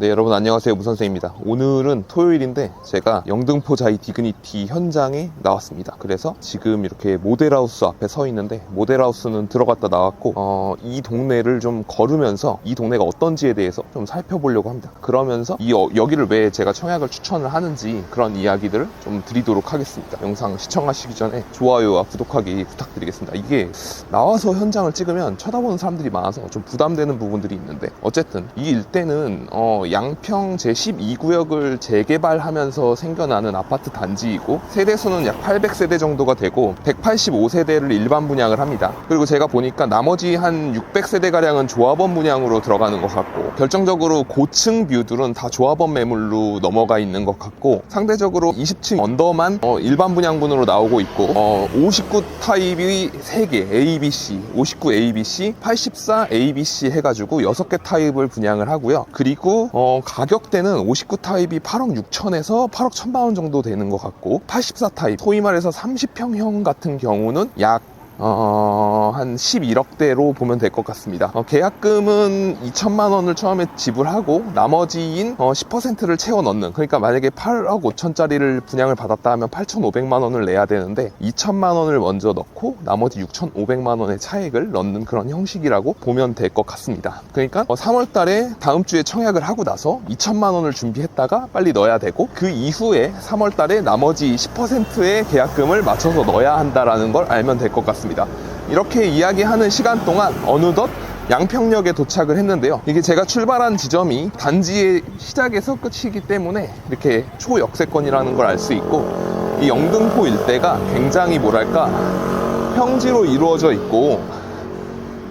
네, 여러분 안녕하세요. 무선생입니다. 오늘은 토요일인데 제가 영등포 자이 디그니티 현장에 나왔습니다. 그래서 지금 이렇게 모델하우스 앞에 서 있는데, 모델하우스는 들어갔다 나왔고 이 동네를 좀 걸으면서 이 동네가 어떤지에 대해서 좀 살펴보려고 합니다. 그러면서 여기를 왜 제가 청약을 추천을 하는지 그런 이야기들을 좀 드리도록 하겠습니다. 영상 시청하시기 전에 좋아요와 구독하기 부탁드리겠습니다. 이게 나와서 현장을 찍으면 쳐다보는 사람들이 많아서 좀 부담되는 부분들이 있는데, 어쨌든 이 일대는 양평 제12구역을 재개발하면서 생겨나는 아파트 단지이고, 세대수는 약 800세대 정도가 되고 185세대를 일반 분양을 합니다. 그리고 제가 보니까 나머지 한 600세대가량은 조합원 분양으로 들어가는 것 같고, 결정적으로 고층 뷰들은 다 조합원 매물로 넘어가 있는 것 같고, 상대적으로 20층 언더만 일반 분양분으로 나오고 있고, 59 타입이 3개 ABC, 59 ABC, 84 ABC 해가지고 6개 타입을 분양을 하고요. 그리고 가격대는 59 타입이 8억 6천에서 8억 1천만 원 정도 되는 것 같고, 84 타입, 소위 말해서 30평형 같은 경우는 약 한 11억대로 보면 될 것 같습니다. 계약금은 2천만 원을 처음에 지불하고 나머지인 10%를 채워 넣는, 그러니까 만약에 8억 5천짜리를 분양을 받았다 하면 8,500만 원을 내야 되는데 2천만 원을 먼저 넣고 나머지 6,500만 원의 차액을 넣는 그런 형식이라고 보면 될 것 같습니다. 그러니까 3월 달에 다음 주에 청약을 하고 나서 2천만 원을 준비했다가 빨리 넣어야 되고, 그 이후에 3월 달에 나머지 10%의 계약금을 맞춰서 넣어야 한다라는 걸 알면 될 것 같습니다. 이렇게 이야기하는 시간 동안 어느덧 양평역에 도착을 했는데요. 이게 제가 출발한 지점이 단지의 시작에서 끝이기 때문에 이렇게 초역세권이라는 걸 알 수 있고, 이 영등포 일대가 굉장히 뭐랄까 평지로 이루어져 있고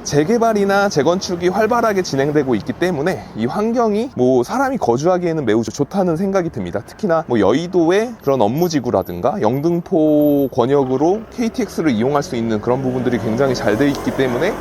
재개발이나 재건축이 활발하게 진행되고 있기 때문에 이 환경이 사람이 거주하기에는 매우 좋다는 생각이 듭니다. 특히나 여의도의 그런 업무지구라든가 영등포 권역으로 KTX를 이용할 수 있는 그런 부분들이 굉장히 잘 돼 있기 때문에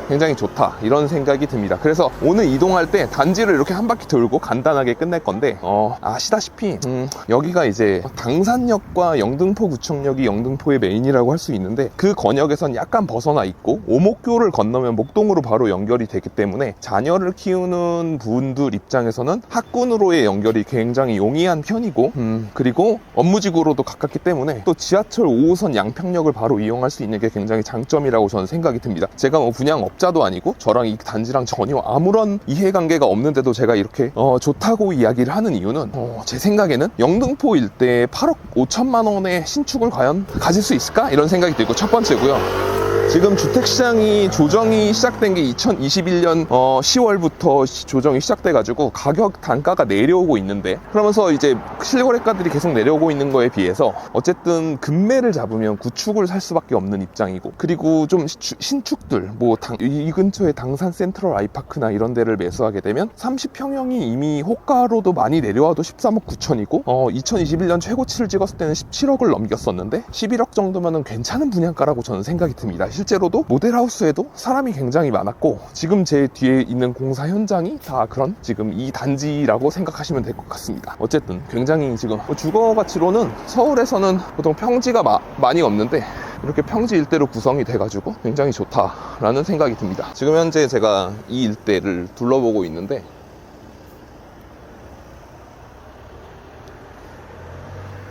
굉장히 좋다, 이런 생각이 듭니다. 그래서 오늘 이동할 때 단지를 이렇게 한 바퀴 돌고 간단하게 끝낼 건데, 아시다시피 여기가 이제 당산역과 영등포구청역이 영등포의 메인이라고 할 수 있는데, 그 권역에선 약간 벗어나 있고 오목교를 건너면 목동으로 바로 연결이 되기 때문에 자녀를 키우는 분들 입장에서는 학군으로의 연결이 굉장히 용이한 편이고, 그리고 업무지구로도 가깝기 때문에 또 지하철 5호선 양평역을 바로 이용할 수 있는 게 굉장히 장점이라고 저는 생각이 듭니다. 제가 분양업자도 아니고 저랑 이 단지랑 전혀 아무런 이해관계가 없는데도 제가 이렇게 좋다고 이야기를 하는 이유는, 제 생각에는 영등포 일대에 8억 5천만 원의 신축을 과연 가질 수 있을까? 이런 생각이 들고, 첫 번째고요. 지금 주택시장이 조정이 시작된 게 2021년 10월부터 조정이 시작돼가지고 가격 단가가 내려오고 있는데, 그러면서 이제 실거래가들이 계속 내려오고 있는 거에 비해서 어쨌든 금매를 잡으면 구축을 살 수밖에 없는 입장이고, 그리고 좀 신축들 이 근처에 당산 센트럴 아이파크나 이런 데를 매수하게 되면 30평형이 이미 호가로도 많이 내려와도 13억 9천이고 2021년 최고치를 찍었을 때는 17억을 넘겼었는데 11억 정도면은 괜찮은 분양가라고 저는 생각이 듭니다. 실제로도 모델하우스에도 사람이 굉장히 많았고, 지금 제 뒤에 있는 공사 현장이 다 그런 지금 이 단지라고 생각하시면 될 것 같습니다. 어쨌든 굉장히 지금 주거 가치로는 서울에서는 보통 평지가 많이 없는데 이렇게 평지 일대로 구성이 돼가지고 굉장히 좋다라는 생각이 듭니다. 지금 현재 제가 이 일대를 둘러보고 있는데,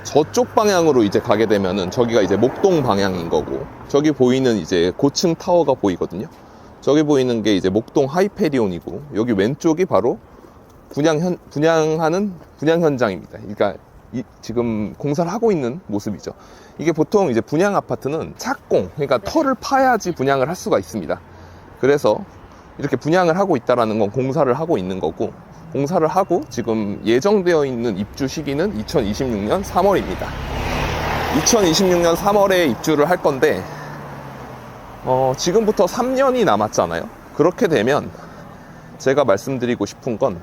저쪽 방향으로 이제 가게 되면은 저기가 이제 목동 방향인 거고, 저기 보이는 이제 고층 타워가 보이거든요. 저기 보이는 게 이제 목동 하이페리온이고, 여기 왼쪽이 바로 분양하는 분양 현장입니다. 그러니까 지금 공사를 하고 있는 모습이죠. 이게 보통 이제 분양 아파트는 착공, 그러니까 터를 파야지 분양을 할 수가 있습니다. 그래서 이렇게 분양을 하고 있다라는 건 공사를 하고 있는 거고, 공사를 하고 지금 예정되어 있는 입주 시기는 2026년 3월입니다. 2026년 3월에 입주를 할 건데, 지금부터 3년이 남았잖아요. 그렇게 되면 제가 말씀드리고 싶은 건,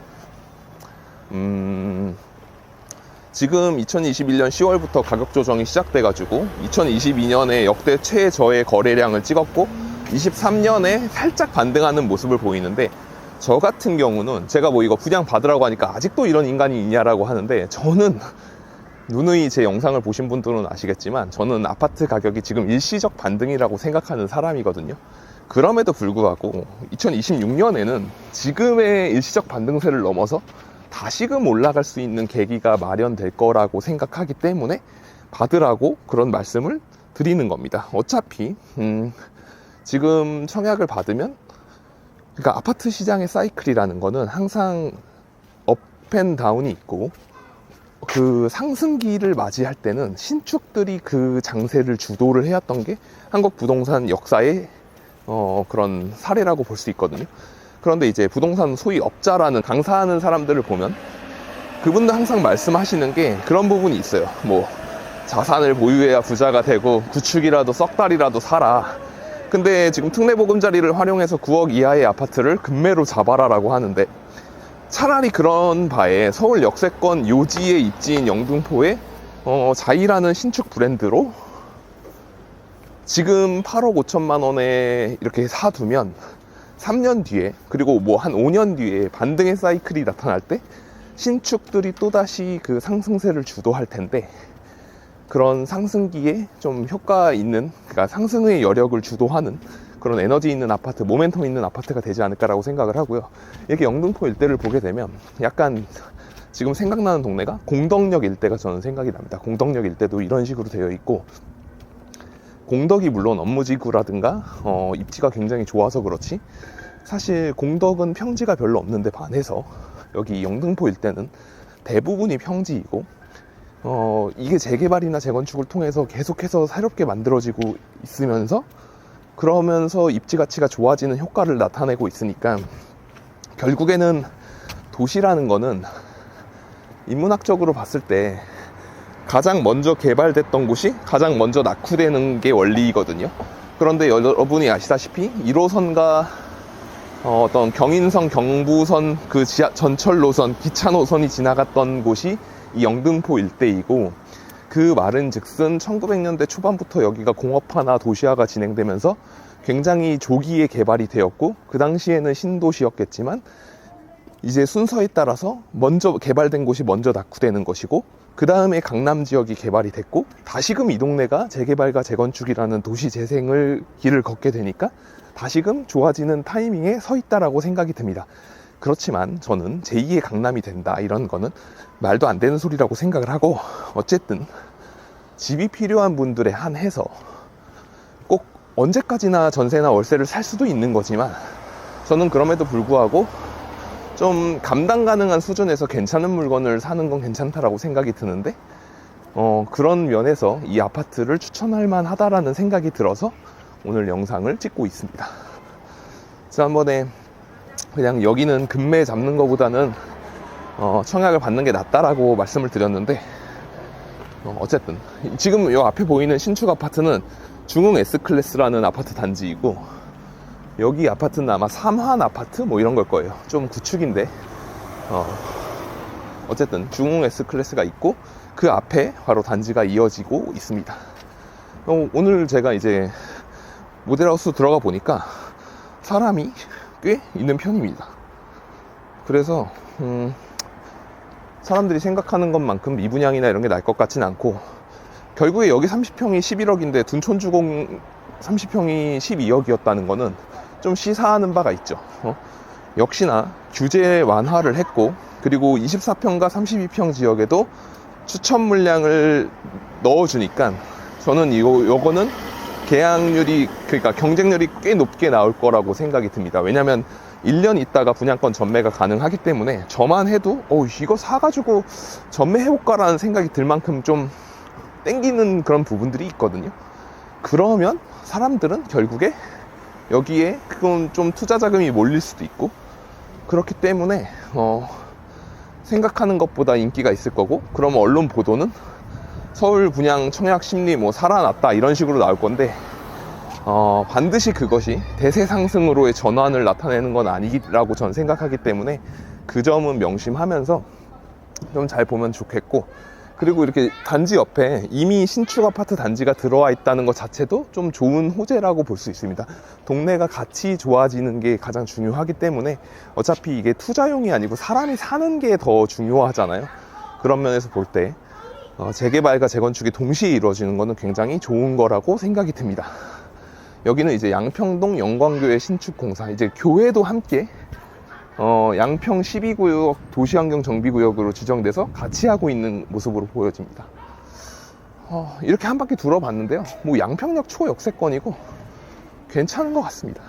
지금 2021년 10월부터 가격 조정이 시작돼가지고 2022년에 역대 최저의 거래량을 찍었고 23년에 살짝 반등하는 모습을 보이는데, 저 같은 경우는 제가 이거 분양 받으라고 하니까 아직도 이런 인간이 있냐라고 하는데, 저는 누누이 제 영상을 보신 분들은 아시겠지만 저는 아파트 가격이 지금 일시적 반등이라고 생각하는 사람이거든요. 그럼에도 불구하고 2026년에는 지금의 일시적 반등세를 넘어서 다시금 올라갈 수 있는 계기가 마련될 거라고 생각하기 때문에 받으라고 그런 말씀을 드리는 겁니다. 어차피 지금 청약을 받으면, 그러니까 아파트 시장의 사이클이라는 거는 항상 업앤다운이 있고, 그 상승기를 맞이할 때는 신축들이 그 장세를 주도를 해왔던 게 한국 부동산 역사의 그런 사례라고 볼 수 있거든요. 그런데 이제 부동산 소위 업자라는 강사하는 사람들을 보면 그분들 항상 말씀하시는 게 그런 부분이 있어요. 뭐 자산을 보유해야 부자가 되고 구축이라도 석 달이라도 사라. 근데 지금 특례보금자리를 활용해서 9억 이하의 아파트를 금매로 잡아라라고 하는데, 차라리 그런 바에 서울 역세권 요지의 입지인 영등포에 자이라는 신축 브랜드로 지금 8억 5천만 원에 이렇게 사두면 3년 뒤에, 그리고 뭐 한 5년 뒤에 반등의 사이클이 나타날 때 신축들이 또다시 그 상승세를 주도할 텐데, 그런 상승기에 좀 효과 있는, 그러니까 상승의 여력을 주도하는 그런 에너지 있는 아파트, 모멘텀 있는 아파트가 되지 않을까라고 생각을 하고요. 이렇게 영등포 일대를 보게 되면 약간 지금 생각나는 동네가 공덕역 일대가 저는 생각이 납니다. 공덕역 일대도 이런 식으로 되어 있고, 공덕이 물론 업무지구라든가 입지가 굉장히 좋아서 그렇지, 사실 공덕은 평지가 별로 없는데 반해서 여기 영등포 일대는 대부분이 평지이고, 이게 재개발이나 재건축을 통해서 계속해서 새롭게 만들어지고 있으면서, 그러면서 입지 가치가 좋아지는 효과를 나타내고 있으니까, 결국에는 도시라는 거는 인문학적으로 봤을 때 가장 먼저 개발됐던 곳이 가장 먼저 낙후되는 게 원리거든요. 그런데 여러분이 아시다시피 1호선과 어떤 경인선, 경부선, 그 전철 노선, 기차 노선이 지나갔던 곳이 이 영등포 일대이고, 그 말은 즉슨 1900년대 초반부터 여기가 공업화나 도시화가 진행되면서 굉장히 조기에 개발이 되었고, 그 당시에는 신도시였겠지만 이제 순서에 따라서 먼저 개발된 곳이 먼저 낙후되는 것이고, 그 다음에 강남 지역이 개발이 됐고, 다시금 이 동네가 재개발과 재건축이라는 도시 재생을 길을 걷게 되니까 다시금 좋아지는 타이밍에 서 있다라고 생각이 듭니다. 그렇지만 저는 제2의 강남이 된다 이런 거는 말도 안 되는 소리라고 생각을 하고, 어쨌든 집이 필요한 분들에 한해서 꼭 언제까지나 전세나 월세를 살 수도 있는 거지만, 저는 그럼에도 불구하고 좀 감당 가능한 수준에서 괜찮은 물건을 사는 건 괜찮다라고 생각이 드는데, 그런 면에서 이 아파트를 추천할 만하다라는 생각이 들어서 오늘 영상을 찍고 있습니다. 지난번에 그냥 여기는 금매 잡는 것보다는 청약을 받는 게 낫다라고 말씀을 드렸는데, 어쨌든 지금 이 앞에 보이는 신축 아파트는 중흥 S클래스라는 아파트 단지이고, 여기 아파트는 아마 삼환 아파트 뭐 이런 걸 거예요. 좀 구축인데 어쨌든 중흥 S클래스가 있고, 그 앞에 바로 단지가 이어지고 있습니다. 오늘 제가 이제 모델하우스 들어가 보니까 사람이 꽤 있는 편입니다. 그래서 사람들이 생각하는 것만큼 미분양이나 이런 게 날 것 같진 않고, 결국에 여기 30평이 11억인데 둔촌주공 30평이 12억이었다는 거는 좀 시사하는 바가 있죠. 역시나 규제 완화를 했고, 그리고 24평과 32평 지역에도 추천 물량을 넣어주니까 저는 요거는 계약률이, 그러니까 경쟁률이 꽤 높게 나올 거라고 생각이 듭니다. 왜냐면 1년 있다가 분양권 전매가 가능하기 때문에 저만 해도 이거 사가지고 전매해볼까라는 생각이 들 만큼 좀 땡기는 그런 부분들이 있거든요. 그러면 사람들은 결국에 여기에 그건 좀 투자 자금이 몰릴 수도 있고, 그렇기 때문에 생각하는 것보다 인기가 있을 거고, 그러면 언론 보도는 서울 분양 청약 심리 뭐 살아났다 이런 식으로 나올 건데, 반드시 그것이 대세 상승으로의 전환을 나타내는 건 아니라고 전 생각하기 때문에 그 점은 명심하면서 좀 잘 보면 좋겠고, 그리고 이렇게 단지 옆에 이미 신축 아파트 단지가 들어와 있다는 것 자체도 좀 좋은 호재라고 볼 수 있습니다. 동네가 같이 좋아지는 게 가장 중요하기 때문에, 어차피 이게 투자용이 아니고 사람이 사는 게 더 중요하잖아요. 그런 면에서 볼 때 재개발과 재건축이 동시에 이루어지는 것은 굉장히 좋은 거라고 생각이 듭니다. 여기는 이제 양평동 영광교회 신축공사, 이제 교회도 함께 양평 12구역 도시환경 정비구역으로 지정돼서 같이 하고 있는 모습으로 보여집니다. 이렇게 한 바퀴 둘러봤는데요. 뭐 양평역 초역세권이고 괜찮은 것 같습니다.